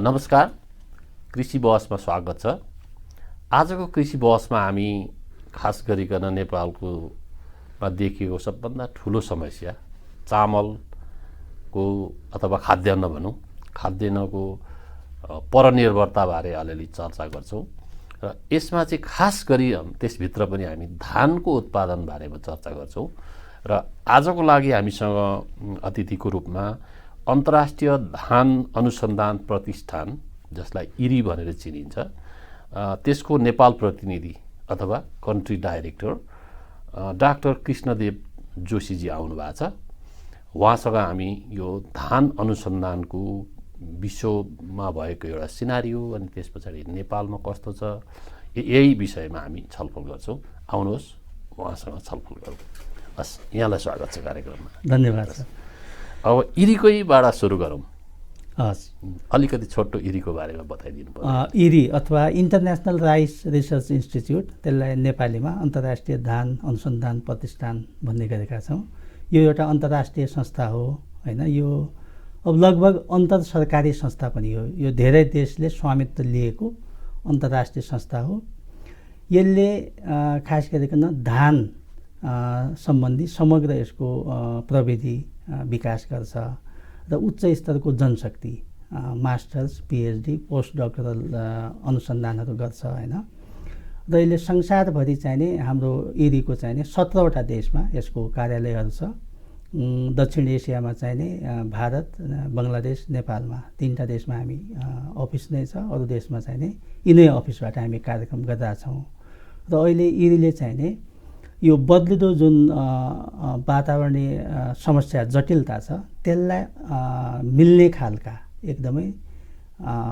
नमस्कार, कृषि बहसमा स्वागत छ। आजको कृषि बहसमा हामी खास गरिकन नेपालको देखिएको सबभन्दा ठुलो समस्या चामलको अथवा खाद्यान्न भनौँ, खाद्यान्नको परनिर्भरताबारे अलिअलि चर्चा गर्छौँ र यसमा चाहिँ खास गरी त्यसभित्र पनि हामी धानको उत्पादन बारेमा चर्चा गर्छौँ। र आजको लागि हामीसँग अतिथिको रूपमा अन्तर्राष्ट्रिय धान अनुसन्धान प्रतिष्ठान, जसलाई इरी भनेर चिनिन्छ, त्यसको नेपाल प्रतिनिधि अथवा country director doctor Krishnadev Joshiji आउनु भएको छ। उहाँसँग हामी यो धान अनुसन्धानको विश्वमा भएको एउटा सिनारियो अनि त्यस पछाडि नेपालमा कस्तो छ, यही विषयमा हामी छलफल गर्छौँ। आउनुहोस्, उहाँसँग छलफल गरौँ। हस्, यहाँलाई स्वागत छ कार्यक्रममा। धन्यवाद सर। अब इरीकैबाट सुरु गरौँ। हस्, अलिकति छोटो इरीको बारेमा बताइदिनु पर्यो। इरी अथवा इन्टरनेसनल राइस रिसर्च इन्स्टिच्युट, त्यसलाई नेपालीमा अन्तर्राष्ट्रिय धान अनुसन्धान प्रतिष्ठान भन्ने गरेका छौँ। यो एउटा अन्तर्राष्ट्रिय संस्था हो होइन। यो अब लगभग अन्तर सरकारी संस्था पनि हो। यो धेरै देशले स्वामित्व लिएको अन्तर्राष्ट्रिय संस्था हो। यसले खास गरिकन धान सम्बन्धी समग्र यसको प्रविधि विकास गर्छ र उच्च स्तरको जनशक्ति, मास्टर्स, पिएचडी, पोस्ट डक्टरल अनुसन्धानहरू गर्छ होइन। र यसले संसारभरि चाहिने हाम्रो इरीको चाहिने 17वटा देशमा यसको कार्यालयहरू छ। दक्षिण एसियामा चाहिने भारत, बङ्गलादेश, नेपालमा 3टा देशमा हामी अफिस नै छ। अरू देशमा चाहिने यिनै अफिसबाट हामी कार्यक्रम गरिरहेछौँ। र अहिले इरीले चाहिने यो बदलिँदो जुन वातावरणीय समस्या जटिलता छ त्यसलाई मिल्ने खालका एकदमै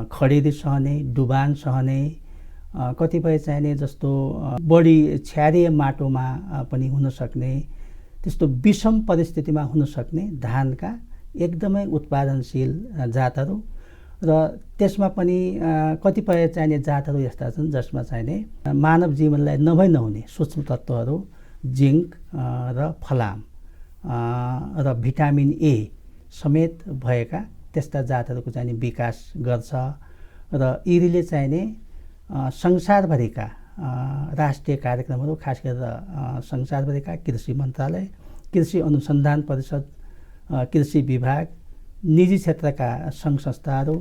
खडेरी सहने, डुबान सहने, कतिपय चाहिने जस्तो बढी क्षारीय माटोमा पनि हुन सक्ने, त्यस्तो विषम परिस्थितिमा हुन सक्ने धानका एकदमै उत्पादनशील जातहरू र त्यसमा पनि कतिपय चाहिने जातहरू यस्ता छन् जसमा चाहिने मानव जीवनलाई नभई नहुने सूक्ष्म तत्त्वहरू, जिङ्क र फलाम र भिटामिन ए समेत भएका त्यस्ता जातहरूको चाहिने विकास गर्छ। र इरीले चाहिने संसारभरिका राष्ट्रिय कार्यक्रमहरू, खास गरेर संसारभरिका कृषि मन्त्रालय, कृषि अनुसन्धान परिषद, कृषि विभाग, निजी क्षेत्रका सङ्घ संस्थाहरू,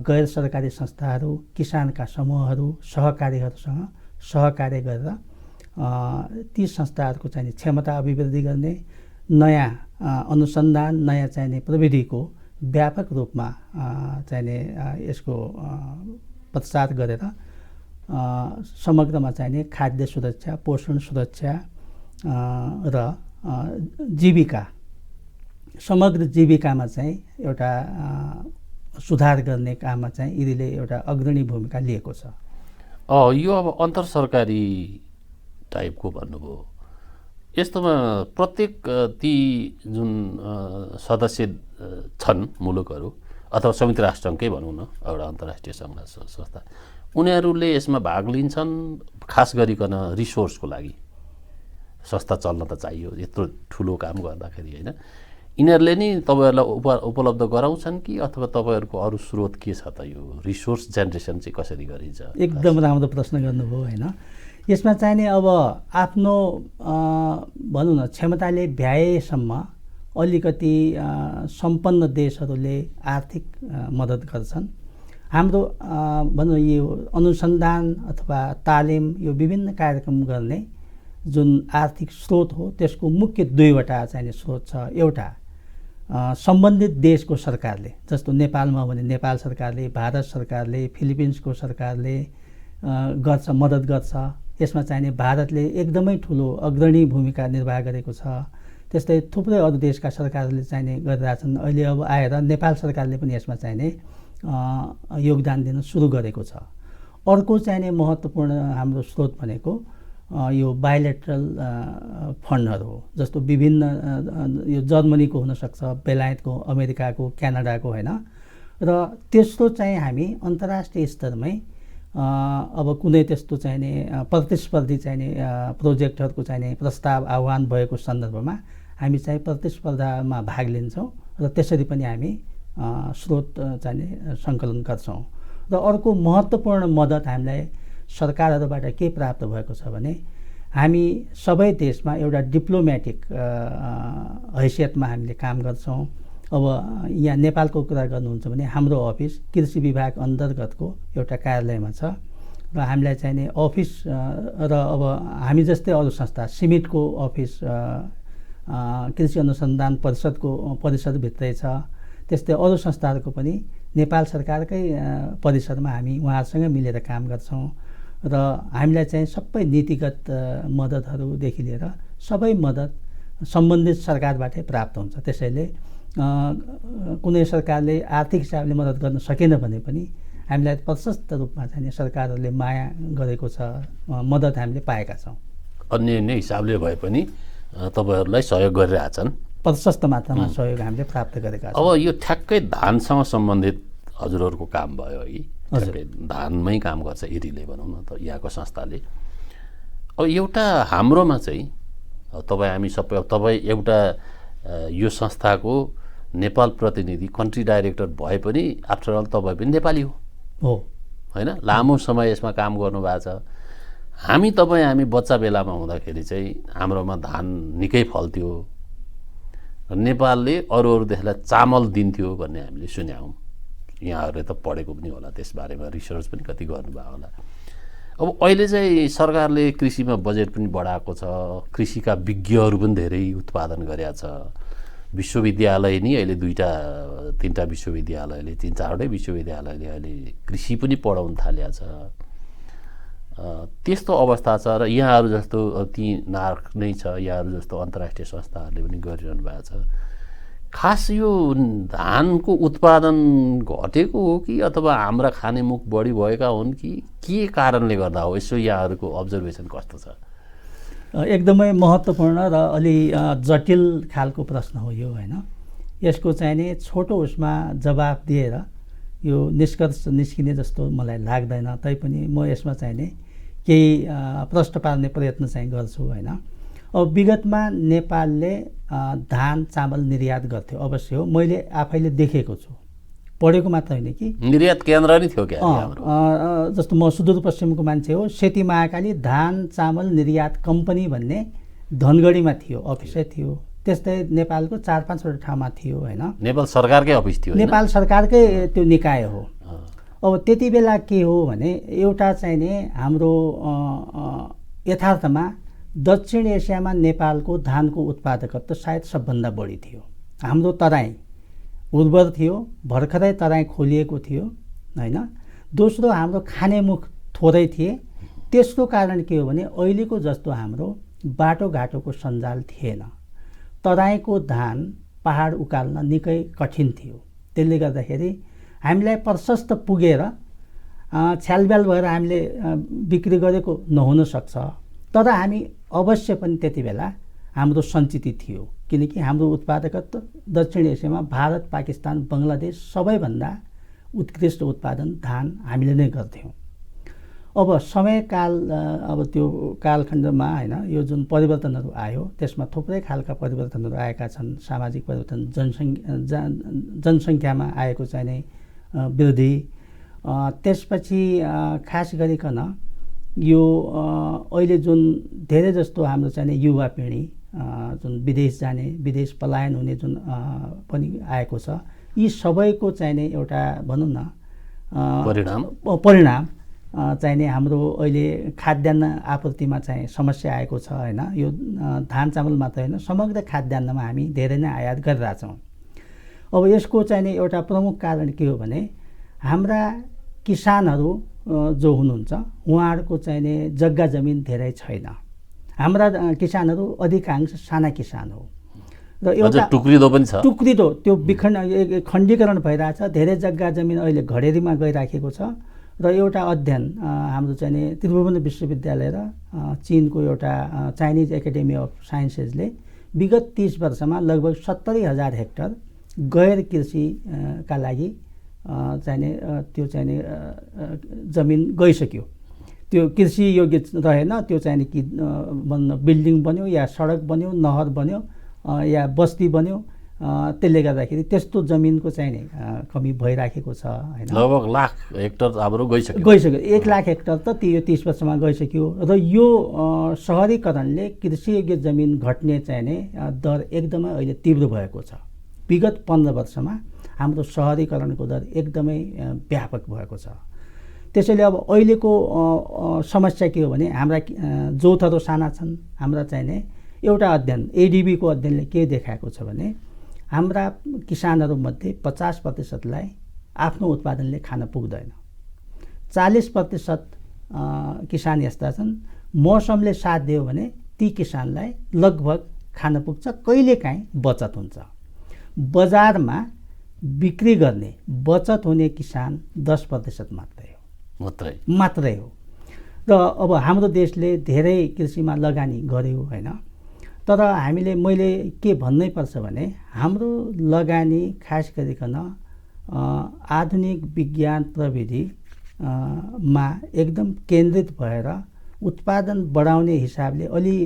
गैर सरकारी संस्थाहरू, किसानका समूहहरू, सहकारीहरूसँग सहकार्य गरेर ती संस्थाहरूको चाहिने क्षमता अभिवृद्धि गर्ने, नयाँ अनुसन्धान, नयाँ चाहिने प्रविधिको व्यापक रूपमा चाहिने यसको प्रसार गरेर समग्रमा चाहिने खाद्य सुरक्षा, पोषण सुरक्षा र जीविका, समग्र जीविकामा चाहिँ एउटा सुधार गर्ने काममा चाहिँ इरीले एउटा अग्रणी भूमिका लिएको छ। यो अब अन्तर सरकारी टाइपको भन्नुभयो। यस्तोमा प्रत्येक ती जुन सदस्य छन् मुलुकहरू अथवा संयुक्त राष्ट्रसङ्घकै भनौँ न, एउटा अन्तर्राष्ट्रिय सङ्घ संस्था, उनीहरूले यसमा भाग लिन्छन्। खास गरिकन रिसोर्सको लागि संस्था चल्न त चाहियो, यत्रो ठुलो काम गर्दाखेरि होइन। यिनीहरूले नि तपाईँहरूलाई उपलब्ध गराउँछन् कि अथवा तपाईँहरूको अरू स्रोत के छ त? यो रिसोर्स जेनेरेसन चाहिँ कसरी गरिन्छ? एकदम राम्रो प्रश्न गर्नुभयो होइन। यसमा चाहिने अब आफ्नो भनौँ न क्षमताले भ्याएसम्म अलिकति सम्पन्न देशहरूले आर्थिक मद्दत गर्छन्। हाम्रो भनौँ यो अनुसन्धान अथवा तालिम, यो विभिन्न कार्यक्रम गर्ने जुन आर्थिक स्रोत हो त्यसको मुख्य 2वटा चाहिने स्रोत छ। एउटा सम्बन्धित देशको सरकारले, जस्तो नेपालमा हो भने नेपाल सरकारले, भारत सरकारले, फिलिपिन्सको सरकारले गर्छ, मद्दत गर्छ। यसमा चाहिने भारतले एकदमै ठुलो अग्रणी भूमिका निर्वाह गरेको छ। त्यस्तै थुप्रै अरू देशका सरकारहरूले चाहिने गरिरहेछन्। अहिले अब आएर नेपाल सरकारले पनि यसमा चाहिने योगदान दिन सुरु गरेको छ। अर्को चाहिने महत्त्वपूर्ण हाम्रो स्रोत भनेको यो बायोलेटरल फन्डहरू हो। जस्तो विभिन्न यो जर्मनीको हुनसक्छ, बेलायतको, अमेरिकाको, क्यानाडाको होइन। र त्यस्तो चाहिँ हामी अन्तर्राष्ट्रिय स्तरमै अब कुनै त्यस्तो चाहिने प्रतिस्पर्धी चाहिने प्रोजेक्टहरूको चाहिने प्रस्ताव आह्वान भएको सन्दर्भमा हामी चाहिँ प्रतिस्पर्धामा भाग लिन्छौँ र त्यसरी पनि हामी स्रोत चाहिने सङ्कलन गर्छौँ। र अर्को महत्त्वपूर्ण मद्दत हामीलाई सरकारहरूबाट के प्राप्त भएको छ भने हामी सबै देशमा एउटा डिप्लोमेटिक हैसियतमा हामीले काम गर्छौँ। अब यहाँ नेपालको कुरा गर्नुहुन्छ भने हाम्रो अफिस कृषि विभाग अन्तर्गतको एउटा कार्यालयमा छ र हामीलाई चाहिने अफिस र अब हामी जस्तै अरू संस्था सिमिटको अफिस कृषि अनुसन्धान परिषदभित्रै छ, त्यस्तै अरू संस्थाहरूको पनि नेपाल सरकारकै परिसरमा हामी उहाँहरूसँग मिलेर काम गर्छौँ र हामीलाई चाहिँ सबै नीतिगत मद्दतहरूदेखि लिएर सबै मद्दत सम्बन्धित सरकारबाटै प्राप्त हुन्छ। त्यसैले कुनै सरकारले आर्थिक हिसाबले मद्दत गर्न सकेन भने पनि हामीलाई प्रशस्त रूपमा चाहिँ सरकारहरूले माया गरेको छ, मद्दत हामीले पाएका छौँ। अन्य अन्य हिसाबले भए पनि तपाईँहरूलाई सहयोग गरिरहेछन्, प्रशस्त मात्रामा सहयोग हामीले प्राप्त गरेका छौँ। अब यो ठ्याक्कै धानसँग सम्बन्धित हजुरहरूको काम भयो है, ठ्याक्कै धानमै काम गर्छ इरीले भनौँ न त यहाँको संस्थाले। अब एउटा हाम्रोमा चाहिँ तपाईँ हामी सबै तपाईँ एउटा यो संस्थाको नेपाल प्रतिनिधि कन्ट्री डाइरेक्टर भए पनि आफ्टर अल तपाईँ पनि नेपाली हो होइन, लामो समय यसमा काम गर्नुभएको छ। हामी बच्चा बेलामा हुँदाखेरि चाहिँ हाम्रोमा धान निकै फल्थ्यो, नेपालले अरू देशलाई चामल दिन्थ्यो भन्ने हामीले सुन्यौँ। यहाँहरूले त पढेको पनि होला, त्यसबारेमा रिसर्च पनि कति गर्नुभयो होला। अब अहिले चाहिँ सरकारले कृषिमा बजेट पनि बढाएको छ, कृषिका विज्ञहरू पनि धेरै उत्पादन गरेका छ। विश्वविद्यालय नि अहिले 2-3 विश्वविद्यालयले 3-4वटै विश्वविद्यालयले अहिले कृषि पनि पढाउन थालेको छ। त्यस्तो अवस्था छ र यहाँहरू जस्तो ती नार्क नै छ, यहाँहरू जस्तो अन्तर्राष्ट्रिय संस्थाहरूले पनि गरिरहनु भएको छ। खास यो धानको उत्पादन घटेको हो कि अथवा हाम्रा खाने मुख बढी भएका हुन् कि के कारणले गर्दा हो? यसो यहाँहरूको अब्जर्भेसन कस्तो छ? एकदमै महत्त्वपूर्ण र अलि जटिल खालको प्रश्न हो यो होइन। यसको चाहिने छोटो उसमा जवाब दिएर यो निष्कर्ष निस्किने जस्तो मलाई लाग्दैन, तैपनि म यसमा चाहिने केही प्रश्न पार्ने प्रयत्न चाहिँ गर्छु होइन। अब विगतमा नेपालले धान चामल निर्यात गर्थ्यो, अवश्य हो, मैले आफैले देखेको छु, पढेको मात्र होइन कि निर्यात केन्द्र नै थियो क्या। जस्तो म सुदूरपश्चिमको मान्छे हो, सेती महाकाली धान चामल निर्यात कम्पनी भन्ने धनगढीमा थियो, अफिसै थियो। त्यस्तै नेपालको 4-5वटा ठाउँमा थियो होइन। नेपाल सरकारकै अफिस थियो, नेपाल सरकारकै त्यो निकाय हो। अब त्यति बेला के हो भने एउटा चाहिने हाम्रो यथार्थमा दक्षिण एसियामा नेपालको धानको उत्पादकत्व सायद सबभन्दा बढी थियो। हाम्रो तराई उर्वर थियो, भर्खरै तराई खोलिएको थियो होइन। दोस्रो हाम्रो खाने मुख थोरै थिए। तेस्रो कारण के हो भने अहिलेको जस्तो हाम्रो बाटोघाटोको सञ्जाल थिएन। तराईको धान पहाड उकाल्न निकै कठिन थियो। त्यसले गर्दाखेरि हामीलाई प्रशस्त पुगेर छ्यालब्याल भएर हामीले बिक्री गरेको नहुन सक्छ, तर हामी अवश्य पनि त्यति बेला हाम्रो सञ्चित थियो, किनकि हाम्रो उत्पादकत्व दक्षिण एसियामा भारत, पाकिस्तान, बङ्गलादेश सबैभन्दा उत्कृष्ट उत्पादन धान हामीले नै गर्थ्यौँ। अब समयकाल अब त्यो कालखण्डमा होइन यो जुन परिवर्तनहरू आयो त्यसमा थुप्रै खालका परिवर्तनहरू आएका छन्। सामाजिक परिवर्तन, जनसङ्ख्यामा आएको चाहिने वृद्धि, त्यसपछि खास गरिकन यो अहिले जुन धेरै जस्तो हाम्रो चाहिने युवा पिँढी जुन विदेश जाने, विदेश पलायन हुने जुन पनि आएको छ, यी सबैको चाहिने एउटा भनौँ न परिणाम चाहिने हाम्रो अहिले खाद्यान्न आपूर्तिमा चाहिँ समस्या आएको छ होइन। यो धान चामल मात्र होइन, समग्र खाद्यान्नमा हामी धेरै नै आयात गरिरहेछौँ। अब यसको चाहिने एउटा प्रमुख कारण के हो भने हाम्रा किसानहरू जो हुनुहुन्छ उहाँहरूको चाहिने जग्गा जमिन धेरै छैन। हाम्रा किसानहरू अधिकांश साना किसान हो र एउटा टुक्रिदो त्यो खण्डीकरण भइरहेछ। धेरै जग्गा जमिन अहिले घडेरीमा गइराखेको छ र एउटा अध्ययन हाम्रो चाहिने त्रिभुवन विश्वविद्यालय र चीनको एउटा चाइनिज एकाडेमी अफ साइन्सेसले विगत 30 वर्षमा लगभग 70,000 हेक्टर गैर कृषिका लागि चाहिने त्यो चाहिने जमिन गइसक्यो, त्यो कृषि योग्य रहेन, त्यो चाहिने कि भन्न बिल्डिङ बन्यो या सडक बन्यो, नहर बन्यो या बस्ती बन्यो, त्यसले गर्दाखेरि त्यस्तो जमिनको चाहिने कमी भइराखेको छ हैन। लगभग लाख हेक्टर हाम्रो गइसक्यो 1 लाख हेक्टर त त्यो 30 वर्षमा गइसक्यो र यो सहरीकरणले कृषियोग्य जमिन घट्ने चाहिने दर एकदमै अहिले तीव्र भएको छ। विगत 15 वर्षमा हाम्रो सहरीकरणको दर एकदमै व्यापक भएको छ। त्यसैले अब अहिलेको समस्या के हो भने हाम्रा जोतहरू साना छन्। हाम्रा चाहिने एउटा अध्ययन एडिबीको अध्ययनले के देखाएको छ भने हाम्रा किसानहरूमध्ये 50%लाई आफ्नो उत्पादनले खान पुग्दैन। 40% किसान यस्ता छन् मौसमले साथ दियो भने ती किसानलाई लगभग खान पुग्छ, कहिलेकाहीँ बचत हुन्छ। बजारमा बिक्री गर्ने बचत हुने किसान 10% मात्रै हो। र अब हाम्रो देशले धेरै कृषिमा लगानी गर्यो हैन, तर मैले के भन्नै पर्छ भने हाम्रो लगानी खास गरिकन आधुनिक विज्ञान प्रविधि मा एकदम केन्द्रित भएर उत्पादन बढाउने हिसाबले अलि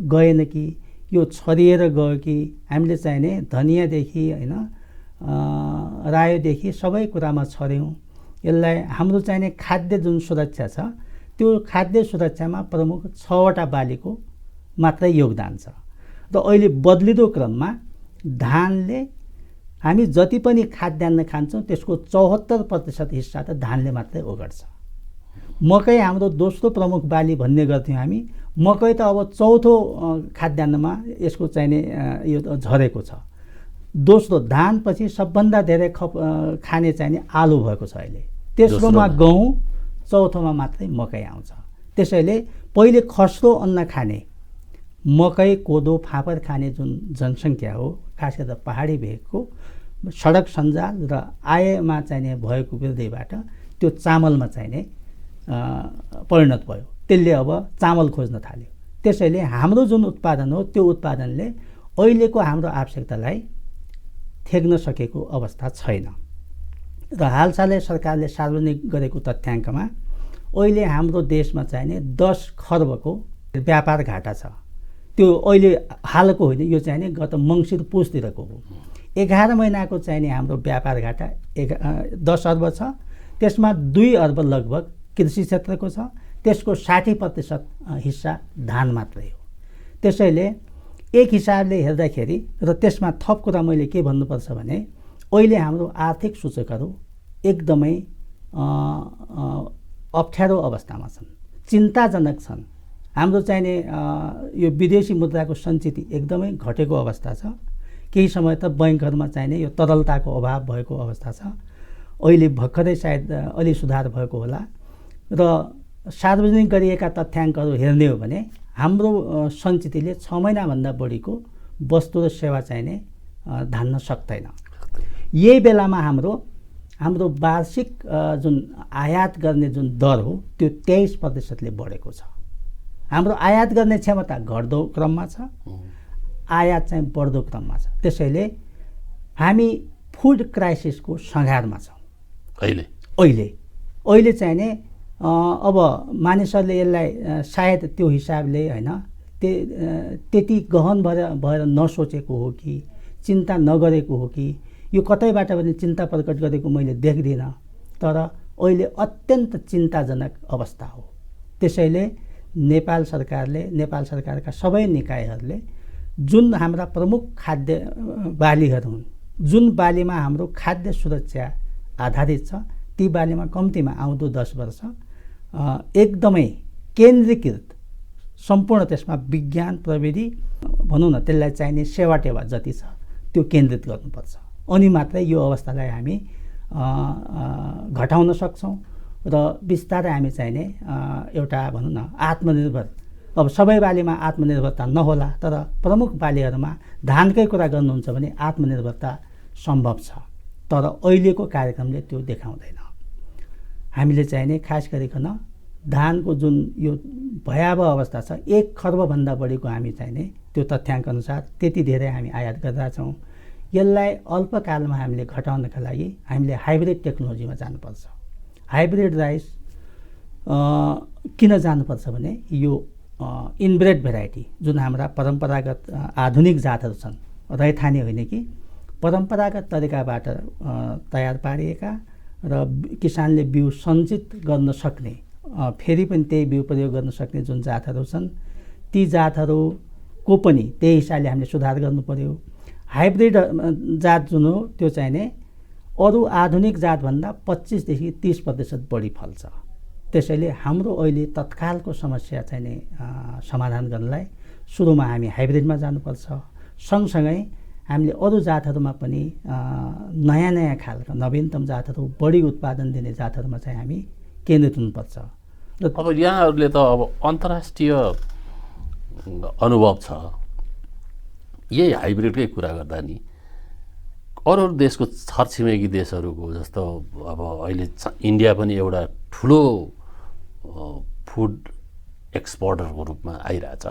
गएन कि यो छरिएर गयो कि हामीले चाहिने धनियाँदेखि हैन रायोदेखि सबै कुरामा छर्यौँ। यसलाई हाम्रो चाहिने खाद्य जुन सुरक्षा छ त्यो खाद्य सुरक्षामा प्रमुख 6वटा बालीको मात्रै योगदान छ। र अहिले बदलिदो क्रममा धानले हामी जति पनि खाद्यान्न खान्छौँ त्यसको 74% हिस्सा त धानले मात्रै ओगट्छ। मकै हाम्रो दोस्रो प्रमुख बाली भन्ने गर्थ्यौँ हामी। मकै त अब चौथो खाद्यान्नमा यसको चाहिने यो झरेको छ। दोस्रो धानपछि सबभन्दा धेरै खाने चाहिने आलु भएको छ अहिले। तेस्रोमा गहुँ, चौथोमा मात्रै मकै आउँछ। त्यसैले पहिले खस्रो अन्न खाने मकै, कोदो, फापर खाने जुन जनसङ्ख्या हो खास गरेर पहाडी भेगको सडक सञ्जाल र आयमा चाहिने भएको वृद्धिबाट त्यो चामलमा चाहिने परिणत भयो। त्यसले अब चामल खोज्न थाल्यो। त्यसैले हाम्रो जुन उत्पादन हो त्यो उत्पादनले अहिलेको हाम्रो आवश्यकतालाई थेग्न सकेको अवस्था छैन। र हालसालै सरकारले सार्वजनिक गरेको तथ्याङ्कमा अहिले हाम्रो देशमा चाहिने 10 खर्बको व्यापार घाटा छ। त्यो अहिले हालको होइन, यो चाहिने गत मङ्सिर पुसतिरको हो। 11 महिनाको चाहिने हाम्रो व्यापार घाटा 10 अर्ब छ। त्यसमा 2 अर्ब लगभग कृषि क्षेत्रको छ। त्यसको 60% हिस्सा धान मात्रै हो। त्यसैले एक हिसाबले हेर्दाखेरि र त्यसमा थप कुरा मैले के भन्नुपर्छ भने अहिले हाम्रो आर्थिक सूचकहरू एकदमै अप्ठ्यारो अवस्थामा छन्, चिन्ताजनक छन्। हाम्रो चाहिने यो विदेशी मुद्राको सञ्चित एकदमै घटेको अवस्था छ। केही समय त बैङ्कहरूमा चाहिने यो तरलताको अभाव भएको अवस्था छ। अहिले भर्खरै सायद अलि सुधार भएको होला। र सार्वजनिक गरिएका तथ्याङ्कहरू हेर्ने हो भने हाम्रो सञ्चितले 6 महिनाभन्दा बढीको वस्तु र सेवा चाहिने धान्न सक्दैन। यही बेलामा हाम्रो वार्षिक जुन आयात गर्ने जुन दर हो त्यो 23%ले बढेको छ। हाम्रो आयात गर्ने क्षमता घट्दो क्रममा छ, आयात चाहिँ बढ्दो क्रममा छ। त्यसैले हामी फुड क्राइसिसको सँघारमा छौँ अहिले चाहिने अब मानिसहरूले यसलाई सायद त्यो हिसाबले होइन त्यति गहन भएर नसोचेको हो कि चिन्ता नगरेको हो कि यो कतैबाट पनि चिन्ता प्रकट गरेको मैले देख्दिनँ। तर अहिले अत्यन्त चिन्ताजनक अवस्था हो। त्यसैले नेपाल सरकारका सबै निकायहरूले जुन हाम्रा प्रमुख खाद्य बालीहरू हुन्, जुन बालीमा हाम्रो खाद्य सुरक्षा आधारित छ, ती बालीमा कम्तीमा आउँदो 10 वर्ष एकदमै केन्द्रीकृत सम्पूर्ण त्यसमा विज्ञान प्रविधि भनौँ न त्यसलाई चाहिने सेवा टेवा जति छ त्यो केन्द्रित गर्नुपर्छ। अनि मात्रै यो अवस्थालाई हामी घटाउन सक्छौँ र बिस्तारै हामी चाहिने एउटा भनौँ न आत्मनिर्भर, अब सबै बालीमा आत्मनिर्भरता नहोला तर प्रमुख बालीहरूमा धानकै कुरा गर्नुहुन्छ भने आत्मनिर्भरता सम्भव छ। तर अहिलेको कार्यक्रमले त्यो देखाउँदैन। हामीले चाहिने खास गरिकन धानको जुन यो भयावह अवस्था छ, 1 खर्बभन्दा बढीको हामी चाहिने त्यो तथ्याङ्क अनुसार त्यति धेरै हामी आयात गरिरहेका छौँ। यसलाई अल्पकालमा हामीले घटाउनका लागि हामीले हाइब्रिड टेक्नोलोजीमा जानुपर्छ। हाइब्रिड राइस किन जानुपर्छ भने यो इनब्रेड भेराइटी जुन हाम्रा परम्परागत आधुनिक जातहरू छन्, रैथाने होइन कि परम्परागत तरिकाबाट तयार पारिएका र किसानले बिउ सञ्चित गर्न सक्ने, फेरि पनि त्यही बिउ प्रयोग गर्न सक्ने जुन जातहरू छन्, ती जातहरूको पनि त्यही हिसाबले हामीले सुधार गर्नु पर्यो। हाइब्रिड जात जुन हो त्यो चाहिने अरू आधुनिक जातभन्दा 25 देखि 30% बढी फल्छ। त्यसैले हाम्रो अहिले तत्कालको समस्या चाहिने समाधान गर्नलाई सुरुमा हामी हाइब्रिडमा जानुपर्छ। सँगसँगै हामीले अरू जातहरूमा पनि नयाँ नयाँ खालका नवीनतम जातहरू, बढी उत्पादन दिने जातहरूमा चाहिँ हामी केन्द्रित हुनुपर्छ। र अब यहाँहरूले त अब अन्तर्राष्ट्रिय अनुभव छ यही हाइब्रिडकै कुरा गर्दा नि अरू देशको छरछिमेकी देशहरूको जस्तो अब अहिले इन्डिया पनि एउटा ठुलो फुड एक्सपोर्टरको रूपमा आइरहेछ।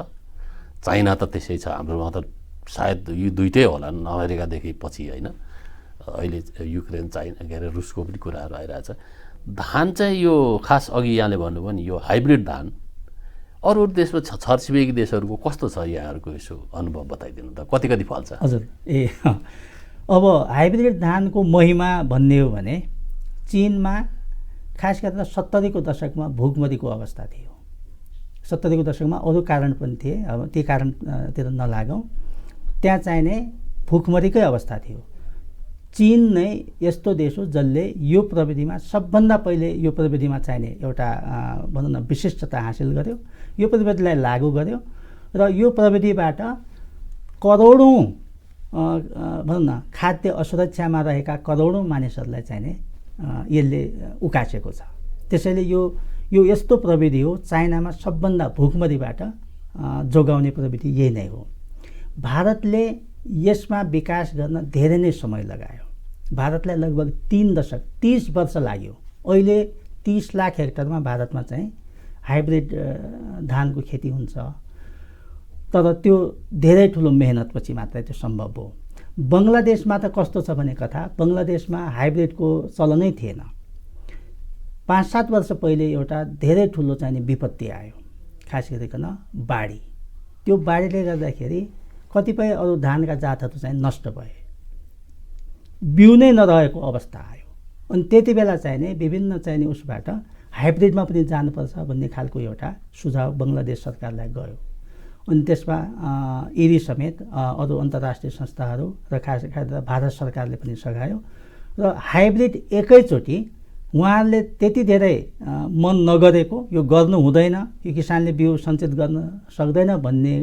चाइना त त्यसै छ, हाम्रोमा त सायद यो दुइटै होलान्, अमेरिकादेखि पछि होइन। अहिले युक्रेन, चाइना के अरे रुसको पनि कुराहरू आइरहेछ। धान चाहिँ यो खास अघि यहाँले भन्नुभयो नि यो हाइब्रिड धान अरू देशमा छरछिमेकी देशहरूको कस्तो छ, यहाँहरूको यसो अनुभव बताइदिनु त, कति कति फल्छ? हजुर, अब हाइब्रिड धानको महिमा भन्ने हो भने चीनमा खास गरेर 70को दशकमा भुखमरीको अवस्था थियो। 70को दशकमा अरू कारण पनि थिए, अब ती कारणतिर नलागौँ। त्यहाँ चाहिने भुखमरीकै अवस्था थियो। चीन नै यस्तो देश हो जसले यो प्रविधिमा सबभन्दा पहिले यो प्रविधिमा चाहिने एउटा भनौँ न विशिष्टता हासिल गर्यो, यो प्रविधिलाई लागू गर्यो र यो प्रविधिबाट करोडौँ भनौँ न खाद्य असुरक्षामा रहेका करोडौँ मानिसहरूलाई चाहिने यसले उकासेको छ। त्यसैले यो यस्तो प्रविधि हो चाइनामा सबभन्दा भुखमरीबाट जोगाउने प्रविधि यही नै हो। भारतले यसमा विकास गर्न धेरै नै समय लगायो। भारतलाई लगभग 3 दशक 30 वर्ष लाग्यो। अहिले 30 लाख हेक्टरमा भारतमा चाहिँ हाइब्रिड धानको खेती हुन्छ, तर त्यो धेरै ठुलो मेहनतपछि मात्रै त्यो सम्भव हो। बङ्गलादेशमा त कस्तो छ भने कथा, बङ्गलादेशमा हाइब्रिडको चलनै थिएन। 5-7 वर्ष पहिले एउटा धेरै ठुलो चाहिने विपत्ति आयो, खास गरिकन बाढी। त्यो बाढीले गर्दाखेरि कतिपय अरू धानका जातहरू चाहिँ नष्ट भए, बिउ नै नरहेको अवस्था आयो। अनि त्यति बेला चाहिने विभिन्न चाहिने उसबाट हाइब्रिडमा पनि जानुपर्छ भन्ने खालको एउटा सुझाव बङ्गलादेश सरकारलाई गयो। अनि त्यसमा इरी समेत अरू अन्तर्राष्ट्रिय संस्थाहरू र खास गरेर भारत सरकारले पनि सघायो र हाइब्रिड एकैचोटि उहाँहरूले त्यति धेरै मन नगरेको, यो गर्नु हुँदैन, यो किसानले बिउ सञ्चित गर्न सक्दैन भन्ने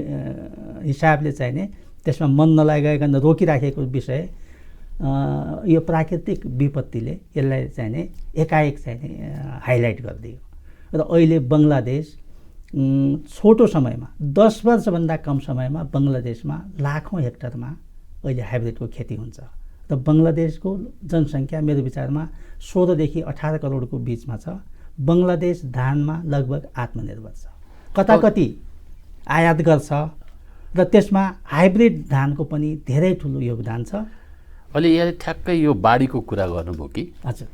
हिसाबले चाहिने त्यसमा मन नलागिकन रोकिराखेको विषय यो प्राकृतिक विपत्तिले यसलाई चाहिने एकाएक चाहिने हाइलाइट गरिदियो र अहिले बङ्गलादेश छोटो समयमा 10 वर्षभन्दा कम समयमा बङ्गलादेशमा लाखौँ हेक्टरमा अहिले हाइब्रिडको खेती हुन्छ र बङ्गलादेशको जनसङ्ख्या मेरो विचारमा 16 देखि 18 करोडको बिचमा छ। बङ्गलादेश धानमा लगभग आत्मनिर्भर छ, कताकति आयात गर्छ र त्यसमा हाइब्रिड धानको पनि धेरै ठुलो योगदान छ। अहिले यहाँ ठ्याक्कै यो बाढीको कुरा गर्नुभयो कि? हजुर।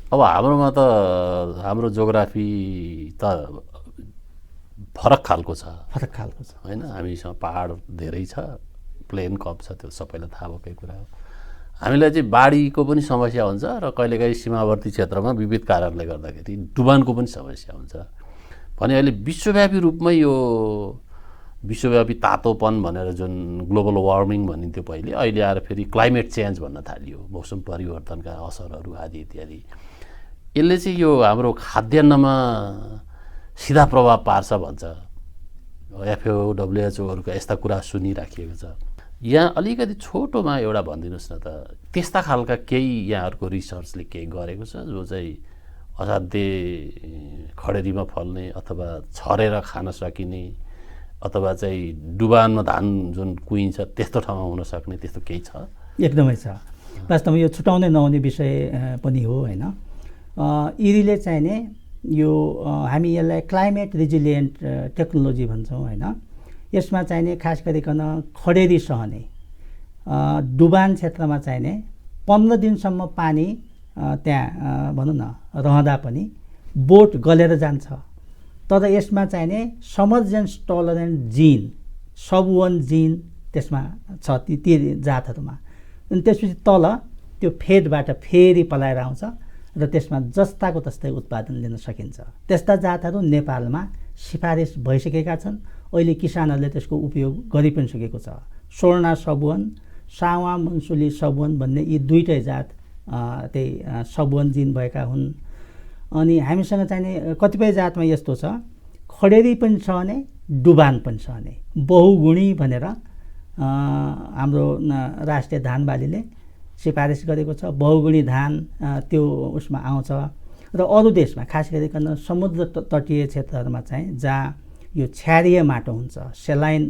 अब हाम्रोमा त हाम्रो जोग्राफी त फरक खालको छ होइन। हामीसँग पहाड धेरै छ, प्लेन कम छ, त्यो सबैलाई थाहा भएकै कुरा हो। हामीलाई चाहिँ बाढीको पनि समस्या हुन्छ र कहिलेकाहीँ सीमावर्ती क्षेत्रमा विविध कारणले गर्दाखेरि डुबानको पनि समस्या हुन्छ भने अहिले विश्वव्यापी रूपमै यो विश्वव्यापी तातोपन भनेर जुन ग्लोबल वार्मिङ भनिन्थ्यो पहिले, अहिले आएर फेरि क्लाइमेट चेन्ज भन्न थालियो, मौसम परिवर्तनका असरहरू आदि इत्यादि। यसले चाहिँ यो हाम्रो खाद्यान्नमा सिधा प्रभाव पार्छ भन्छ FAO, WHO यस्ता कुरा सुनिराखिएको छ। यहाँ अलिकति छोटोमा एउटा भनिदिनुहोस् न त, त्यस्ता खालका केही यहाँहरूको रिसर्चले केही गरेको छ जो चाहिँ असाध्यै खडेरीमा फल्ने अथवा छरेर खान सकिने अथवा चाहिँ डुबानमा धान जुन कुहिन्छ त्यस्तो ठाउँमा हुन सक्ने त्यस्तो केही छ? एकदमै छ। वास्तवमा यो छुटाउनै नहुने विषय पनि हो होइन। इरीले चाहिने यो हामी यसलाई क्लाइमेट रिजिलियन्ट टेक्नोलोजी भन्छौँ होइन। यसमा चाहिने खास गरिकन खडेरी सहने डुबान क्षेत्रमा चाहिने 15 दिनसम्म पानी त्यहाँ भनौँ न रहँदा पनि बोट गलेर जान्छ। तर यसमा चाहिने समर्जेन्स टलरेन्ट जिन सब1 जिन त्यसमा छ ती जातहरूमा। अनि त्यसपछि तल त्यो फेदबाट फेरि पलाएर आउँछ र त्यसमा जस्ताको तस्तै उत्पादन लिन सकिन्छ। त्यस्ता जातहरू नेपालमा सिफारिस भइसकेका छन्। अहिले किसानहरूले त्यसको उपयोग गरि पनि सकेको छ। स्वर्णा सब1, सावा मन्सुली सब1 भन्ने यी दुईटै जात त्यही सब1 जिन भएका हुन्। अनि हामीसँग चाहिने कतिपय जातमा यस्तो छ, खडेरी पनि छ भने डुबान पनि छ भने, बहुगुणी भनेर हाम्रो राष्ट्रिय धान बालीले सिफारिस गरेको छ। बहुगुणी धान त्यो उसमा आउँछ। र अरू देशमा खास गरिकन समुद्र तटीय क्षेत्रहरूमा चाहिँ जहाँ यो क्षारीय माटो हुन्छ, सेलाइन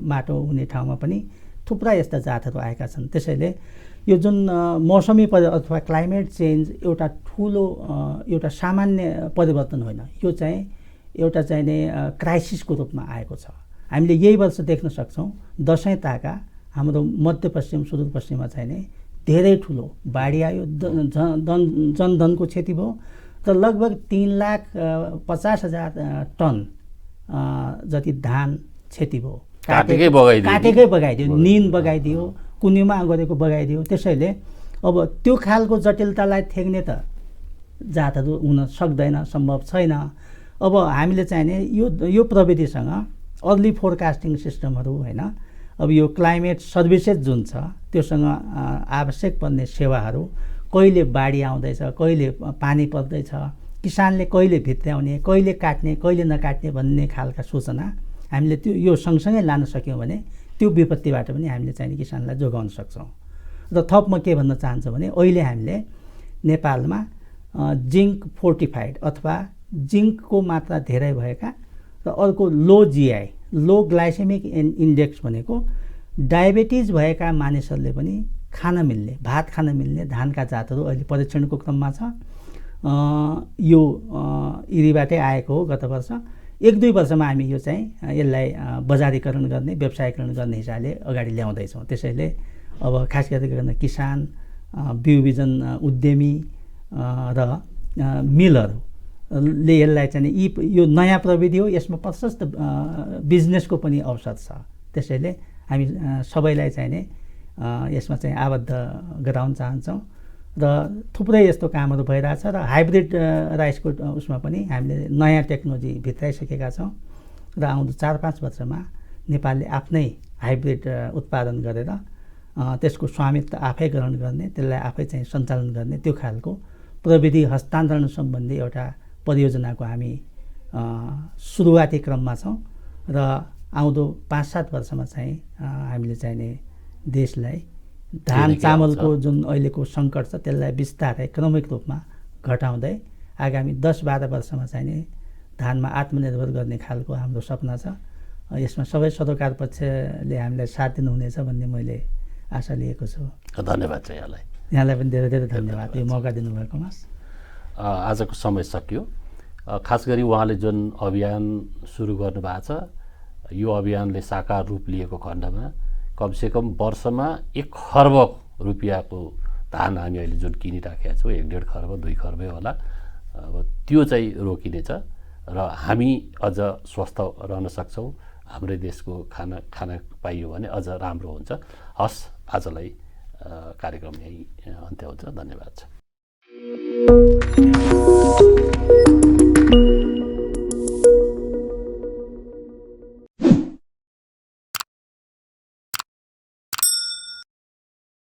माटो हुने ठाउँमा पनि थुप्रा यस्ता जातहरू आएका छन्। त्यसैले यो जुन मौसमी अथवा क्लाइमेट चेन्ज एउटा ठुलो एउटा सामान्य परिवर्तन होइन, यो चाहिँ एउटा चाहिने क्राइसिसको रूपमा आएको छ। हामीले यही वर्ष देख्न सक्छौँ दसैँ ताका हाम्रो मध्यपश्चिम सुदूरपश्चिममा चाहिने धेरै ठुलो बाढी आयो, जनधनको क्षति भयो र लगभग 3,50,000 टन जति धान क्षति भयो। काटेकै बगाइदियो, निन बगाइदियो, कुन्युमा गरेको बगाइदियो। त्यसैले अब त्यो खालको जटिलतालाई थ्याक्ने त जातहरू हुन सक्दैन, सम्भव छैन। अब हामीले चाहिने यो प्रविधिसँग अर्ली फोरकास्टिङ सिस्टमहरू होइन, अब यो क्लाइमेट सर्भिसेस जुन छ त्योसँग आवश्यक पर्ने सेवाहरू, कहिले बाढी आउँदैछ, कहिले पानी पर्दैछ, किसानले कहिले भित्र्याउने, कहिले काट्ने, कहिले नकाट्ने भन्ने खालका सूचना हामीले त्यो यो सँगसँगै लान सक्यौँ भने त्यो विपत्तिबाट पनि हामीले चाहिने किसानलाई जोगाउन सक्छौँ। र थप म के भन्न चाहन्छु भने अहिले हामीले नेपालमा जिङ्क फोर्टिफाइड अथवा जिङ्कको मात्रा धेरै भएका र अर्को लो जिआई, लो ग्लाइसेमिक इन्डेक्स भनेको डायबिटिज भएका मानिसहरूले पनि खान मिल्ने, भात खान मिल्ने धानका जातहरू अहिले परीक्षणको क्रममा छ। यो इरीबाटै आएको हो। गत वर्ष 1-2 वर्षमा हामी यो चाहिँ यसलाई बजारीकरण गर्ने, व्यवसायीकरण गर्ने हिसाबले अगाडि ल्याउँदैछौँ। त्यसैले अब खास गरिकन किसान, बिउ बिजन उद्यमी र मिलहरूले यसलाई चाहिँ यो नयाँ प्रविधि हो, यसमा प्रशस्त बिजनेसको पनि अवसर छ। त्यसैले हामी सबैलाई चाहिने यसमा चाहिँ आबद्ध गराउन चाहन्छौँ र थुप्रै यस्तो कामहरू भइरहेछ। र हाइब्रिड राइसको उसमा पनि हामीले नयाँ टेक्नोलोजी भित्राइसकेका छौँ र आउँदो 4-5 वर्षमा नेपालले आफ्नै हाइब्रिड उत्पादन गरेर त्यसको स्वामित्व आफै ग्रहण गर्ने, त्यसलाई आफै चाहिँ सञ्चालन गर्ने त्यो खालको प्रविधि हस्तान्तरण सम्बन्धी एउटा परियोजनाको हामी सुरुवाती क्रममा छौँ र आउँदो 5-7 वर्षमा चाहिँ हामीले चाहिने देशलाई धान चामलको जुन अहिलेको सङ्कट छ त्यसलाई बिस्तारै क्रमिक रूपमा घटाउँदै आगामी 10-12 वर्षमा चाहिने धानमा आत्मनिर्भर गर्ने खालको हाम्रो सपना छ। यसमा सबै सरोकार पक्षले हामीलाई साथ दिनुहुनेछ भन्ने मैले आशा लिएको छु। धन्यवाद छ यहाँलाई। यहाँलाई पनि धेरै धेरै धन्यवाद यो मौका दिनुभएकोमा। आजको समय सकियो। खास गरी उहाँले जुन अभियान सुरु गर्नुभएको छ, यो अभियानले साकार रूप लिएको खण्डमा कमसेकम वर्षमा 1 खर्ब रुपियाँको धान हामी अहिले जुन किनिराखेका छौँ, 1.5 खर्ब 2 खर्बै होला, अब त्यो चाहिँ रोकिनेछ र हामी अझ स्वस्थ रहन सक्छौँ। हाम्रै देशको खाना पाइयो भने अझ राम्रो हुन्छ। हस्, आजलाई कार्यक्रम यही अन्त्य हुन्छ। धन्यवाद छ।